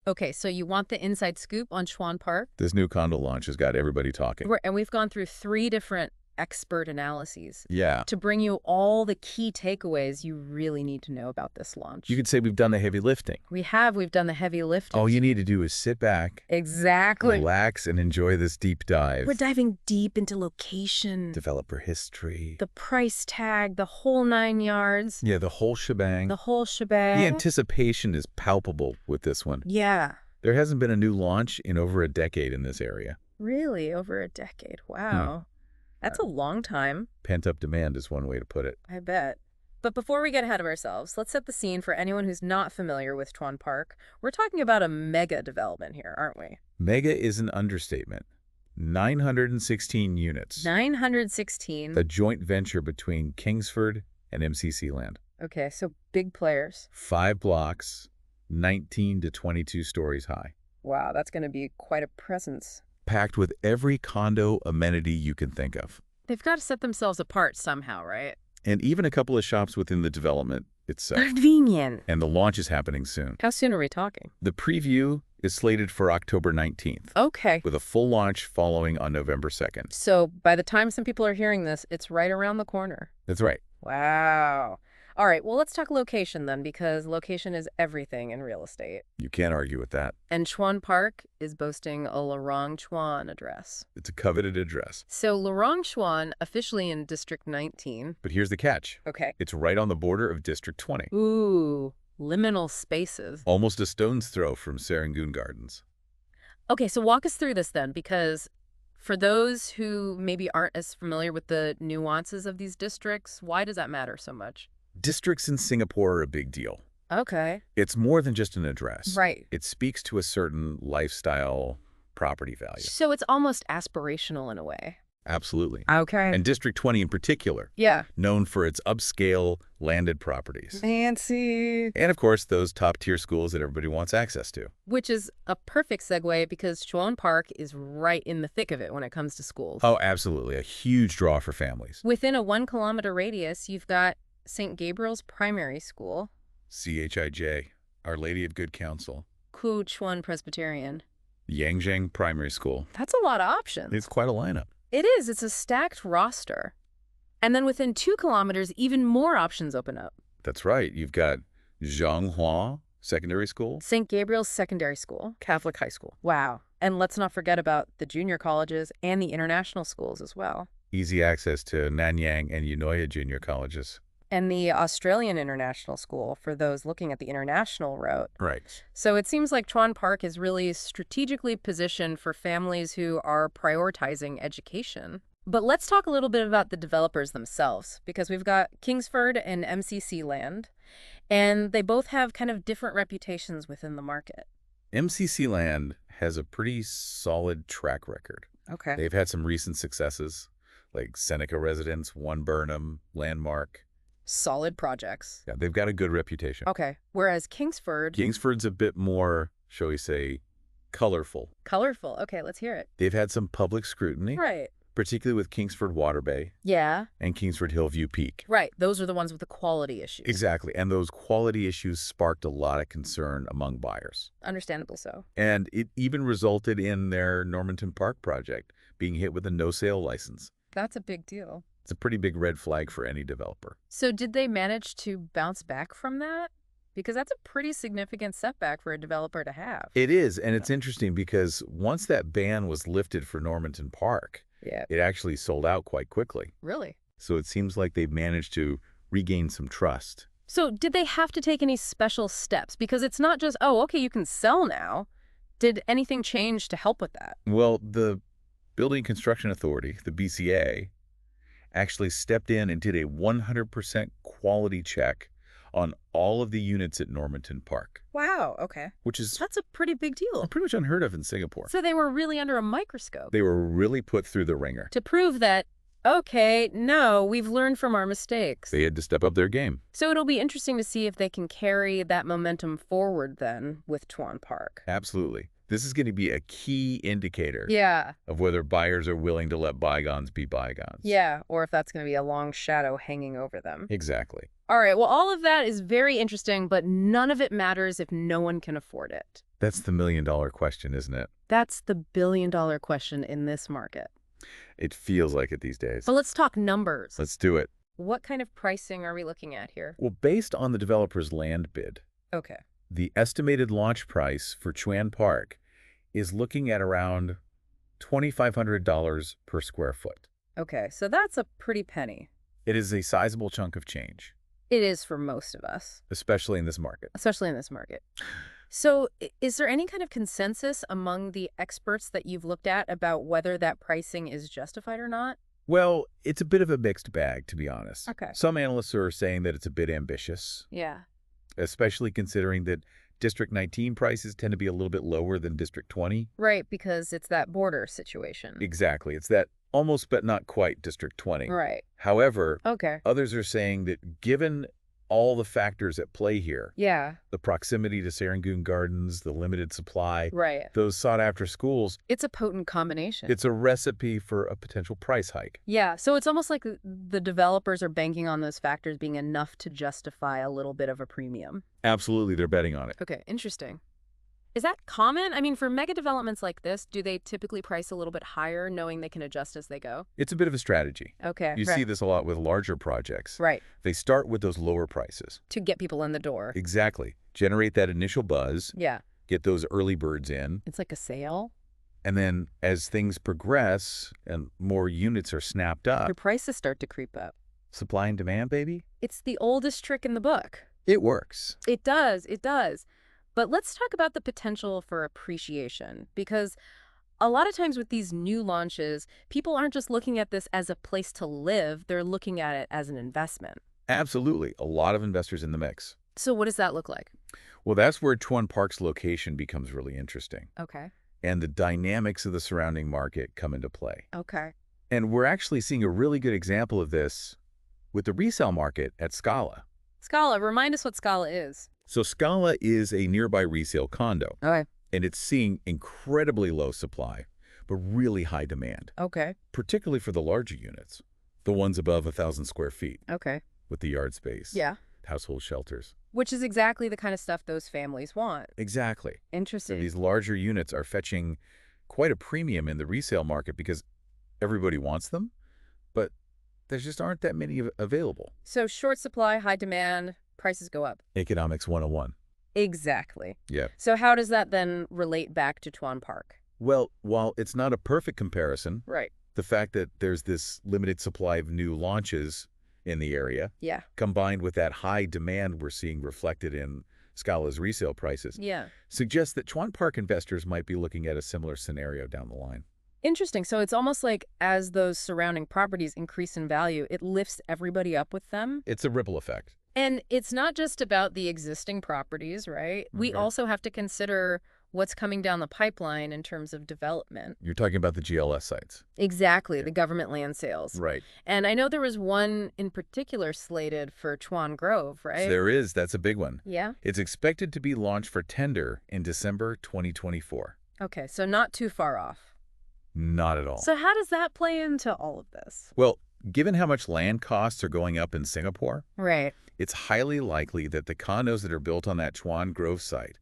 Okay, so you want the inside scoop on Chuan Park? This new condo launch has got everybody talking. And we've gone through 3 different expert analyses Yeah. to bring you all the key takeaways you really need to know about this launch. You could say we've done the heavy lifting. We've done the heavy lifting. All you need to do is sit back, Exactly. relax, and enjoy this deep dive. We're diving deep into location, Developer history. the price tag, the whole 9 yards. Yeah, the whole shebang. The whole shebang. The anticipation is palpable with this one. Yeah. There hasn't been a new launch in over a decade in this area. Really? Over a decade. Wow. That's a long time. Pent-up demand is one way to put it. I bet. But before we get ahead of ourselves, let's set the scene for anyone who's not familiar with Chuan Park. We're talking about a mega development here, aren't we? Mega is an understatement. 916 units. 916. A joint venture between Kingsford and MCC Land. Okay, so big players. 5 blocks, 19 to 22 stories high. Wow, that's going to be quite a presence. Packed with every condo amenity you can think of. They've got to set themselves apart somehow, right? And even a couple of shops within the development itself. Convenient. And the launch is happening soon. How soon are we talking? The preview is slated for October 19th. Okay. With a full launch following on November 2nd. So by the time some people are hearing this, it's right around the corner. That's right. Wow. All right, well, let's talk location then, because location is everything in real estate. You can't argue with that. And Chuan Park is boasting a Lorong Chuan address. It's a coveted address. So Lorong Chuan, officially in District 19. But here's the catch. Okay. It's right on the border of District 20. Ooh, liminal spaces. Almost a stone's throw from Serangoon Gardens. Okay, so walk us through this then, because for those who maybe aren't as familiar with the nuances of these districts, why does that matter so much? Districts in Singapore are a big deal. Okay. It's more than just an address. Right. It speaks to a certain lifestyle property value. So it's almost aspirational in a way. Absolutely. Okay. And District 20 in particular, Yeah. known for its upscale landed properties. Fancy. And of course, those top-tier schools that everybody wants access to. Which is a perfect segue because Chuan Park is right in the thick of it when it comes to schools. Oh, absolutely. A huge draw for families. Within a 1-kilometer radius, you've got St. Gabriel's Primary School, CHIJ, Our Lady of Good Counsel. Ku Chuan Presbyterian. Yangzheng Primary School. That's a lot of options. It's quite a lineup. It is. It's a stacked roster. And then within 2 kilometers, even more options open up. That's right. You've got Zhonghua Secondary School. St. Gabriel's Secondary School. Catholic High School. Wow. And let's not forget about the junior colleges and the international schools as well. Easy access to Nanyang and Eunoia junior colleges. And the Australian International School for those looking at the international route. Right. So it seems like Chuan Park is really strategically positioned for families who are prioritizing education. But let's talk a little bit about the developers themselves, because we've got Kingsford and MCC Land, and they both have kind of different reputations within the market. MCC Land has a pretty solid track record. Okay. They've had some recent successes, like Seneca Residence, One Burnham, Landmark. Solid projects. Yeah, they've got a good reputation. Okay. Whereas Kingsford... Kingsford's a bit more, shall we say, colorful. Colorful. Okay, let's hear it. They've had some public scrutiny, Right. particularly with Kingsford Waterbay Yeah. and Kingsford Hillview Peak. Right. Those are the ones with the quality issues. Exactly. And those quality issues sparked a lot of concern among buyers. Understandably so. And it even resulted in their Normanton Park project being hit with a no-sale license. That's a big deal. It's a pretty big red flag for any developer. So did they manage to bounce back from that? Because that's a pretty significant setback for a developer to have. It is, and it's interesting because once that ban was lifted for Normanton Park, Yeah. it actually sold out quite quickly. Really? So it seems like they've managed to regain some trust. So did they have to take any special steps? Because it's not just, oh, okay, you can sell now. Did anything change to help with that? Well, the Building Construction Authority, the BCA, actually stepped in and did a 100% quality check on all of the units at Normanton Park, Wow, okay. which is That's a pretty big deal. pretty much unheard of in Singapore. So they were really under a microscope They were really put through the ringer. to prove that, okay, no, we've learned from our mistakes. They had to step up their game. So it'll be interesting to see if they can carry that momentum forward then with Chuan Park. Absolutely. This is going to be a key indicator Yeah. of whether buyers are willing to let bygones be bygones. Yeah, or if that's going to be a long shadow hanging over them. Exactly. All right, well, all of that is very interesting, but none of it matters if no one can afford it. That's the million-dollar question, isn't it? That's the billion-dollar question in this market. It feels like it these days. But let's talk numbers. Let's do it. What kind of pricing are we looking at here? Well, based on the developer's land bid, Okay. the estimated launch price for Chuan Park is looking at around $2,500 per square foot. Okay, so that's a pretty penny. It is a sizable chunk of change, It is for most of us, especially in this market. especially in this market. So is there any kind of consensus among the experts that you've looked at about whether that pricing is justified or not? Well, it's a bit of a mixed bag, to be honest. Okay. Some analysts are saying that it's a bit ambitious, Yeah. especially considering that District 19 prices tend to be a little bit lower than District 20. Right, because it's that border situation. Exactly. It's that almost but not quite District 20. Right. However, Okay. others are saying that given all the factors at play here, Yeah. the proximity to Serangoon Gardens, the limited supply, Right. those sought-after schools, It's a potent combination. it's a recipe for a potential price hike. Yeah, so it's almost like the developers are banking on those factors being enough to justify a little bit of a premium. Absolutely, they're betting on it. Okay, interesting. Is that common? I mean, for mega developments like this, do they typically price a little bit higher, knowing they can adjust as they go? It's a bit of a strategy. Okay, You see this a lot with larger projects. right, They start with those lower prices. to get people in the door. Exactly. Generate that initial buzz, Yeah, get those early birds in, it's like a sale. and then as things progress and more units are snapped up, Your prices start to creep up. supply and demand, baby, It's the oldest trick in the book. it works. It does, it does. But let's talk about the potential for appreciation, because a lot of times with these new launches, people aren't just looking at this as a place to live, they're looking at it as an investment. Absolutely. A lot of investors in the mix. So what does that look like? Well, that's where Chuan Park's location becomes really interesting, Okay. and the dynamics of the surrounding market come into play. Okay. And we're actually seeing a really good example of this with the resale market at Scala. Scala, remind us what Scala is. So Scala is a nearby resale condo, Okay. and it's seeing incredibly low supply, but really high demand, Okay. particularly for the larger units, the ones above 1,000 square feet Okay. with the yard space, Yeah. household shelters. Which is exactly the kind of stuff those families want. Exactly. So Interesting. these larger units are fetching quite a premium in the resale market because everybody wants them, but there just aren't that many available. So short supply, high demand, prices go up. Economics 101. Exactly. Yeah. So how does that then relate back to Chuan Park? Well, while it's not a perfect comparison, Right. the fact that there's this limited supply of new launches in the area, Yeah. combined with that high demand we're seeing reflected in Scala's resale prices, Yeah. suggests that Chuan Park investors might be looking at a similar scenario down the line. Interesting. So it's almost like as those surrounding properties increase in value, it lifts everybody up with them. It's a ripple effect. And it's not just about the existing properties, right? We Okay. also have to consider what's coming down the pipeline in terms of development. You're talking about the GLS sites. Exactly, the government land sales. Right. And I know there was one in particular slated for Chuan Grove, right? There is. That's a big one. Yeah? It's expected to be launched for tender in December 2024. Okay, so not too far off. Not at all. So how does that play into all of this? Well, given how much land costs are going up in Singapore, Right. it's highly likely that the condos that are built on that Chuan Grove site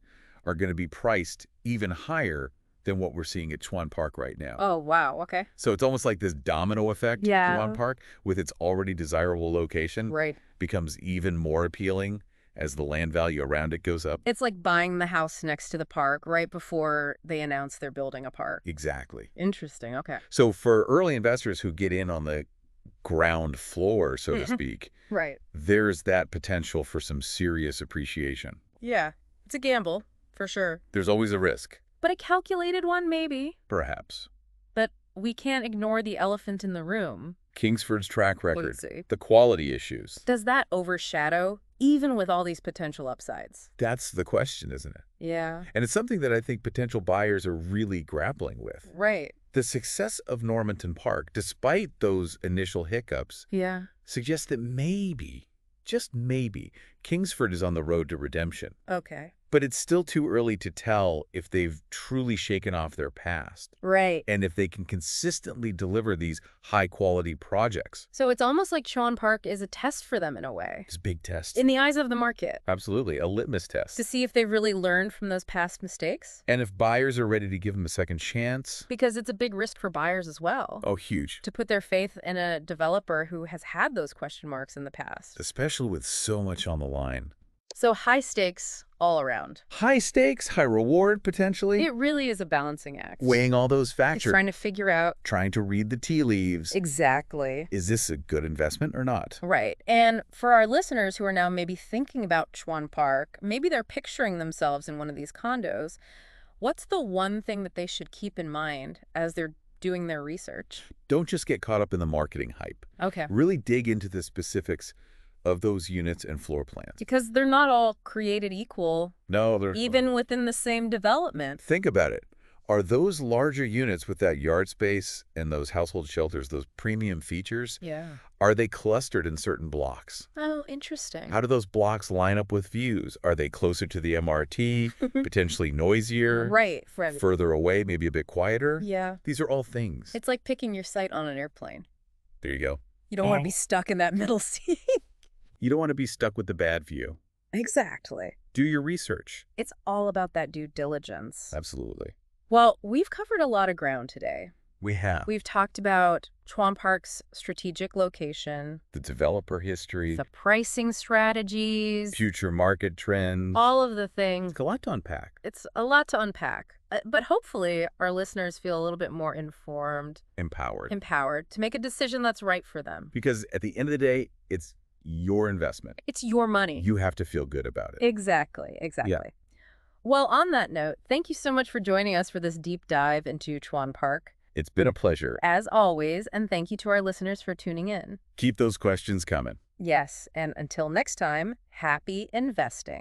are going to be priced even higher than what we're seeing at Chuan Park right now. Oh, wow. Okay. So it's almost like this domino effect. Yeah. Chuan Park, with its already desirable location, Right. becomes even more appealing as the land value around it goes up. It's like buying the house next to the park right before they announce they're building a park. Exactly. Interesting. Okay. So for early investors who get in on the ground floor, so to speak, Right. there's that potential for some serious appreciation. Yeah. It's a gamble, for sure. There's always a risk, But a calculated one, maybe. perhaps. But we can't ignore the elephant in the room. Kingsford's track record, Let's see. the quality issues. Does that overshadow, even with all these potential upsides? That's the question, isn't it? Yeah. And it's something that I think potential buyers are really grappling with. Right. The success of Normanton Park, despite those initial hiccups, Yeah. suggests that maybe, just maybe, Kingsford is on the road to redemption. Okay. But it's still too early to tell if they've truly shaken off their past Right. and if they can consistently deliver these high-quality projects. So it's almost like Chuan Park is a test for them in a way, It's a big test. in the eyes of the market, Absolutely, a litmus to test. see if they've really learned from those past mistakes. And if buyers are ready to give them a second chance, Because it's a big risk for buyers as well, oh, huge. to put their faith in a developer who has had those question marks in the past. Especially with so much on the line. So high stakes all around. High stakes, high reward, potentially. It really is a balancing act. Weighing all those It's factors. trying to figure out Trying to read the tea leaves. exactly. Is this a good investment or not? Right. And for our listeners who are now maybe thinking about Chuan Park, maybe they're picturing themselves in one of these condos, what's the one thing that they should keep in mind as they're doing their research? Don't just get caught up in the marketing hype. Okay. Really dig into the specifics of those units and floor plans. Because they're not all created equal, No, they're... even within the same development. Think about it. Are those larger units with that yard space and those household shelters, those premium features, Yeah. are they clustered in certain blocks? Oh, interesting. How do those blocks line up with views? Are they closer to the MRT, potentially noisier, Right. further away, maybe a bit quieter? Yeah. These are all things. It's like picking your site on an airplane. There you go. You don't want to be stuck in that middle seat. You don't want to be stuck with the bad view. Exactly. Do your research. It's all about that due diligence. Absolutely. Well, we've covered a lot of ground today. We have We've talked about Chuan Park's strategic location, the developer history, the pricing strategies, future market trends. all of the things. It's a lot to unpack. It's a lot to unpack. But hopefully our listeners feel a little bit more informed, Empowered. to make a decision that's right for them. Because at the end of the day, it's your investment. It's your money. You have to feel good about it. Exactly. Well, on that note, thank you so much for joining us for this deep dive into Chuan Park. It's been a pleasure. As always, and thank you to our listeners for tuning in. Keep those questions coming. Yes, and until next time, happy investing.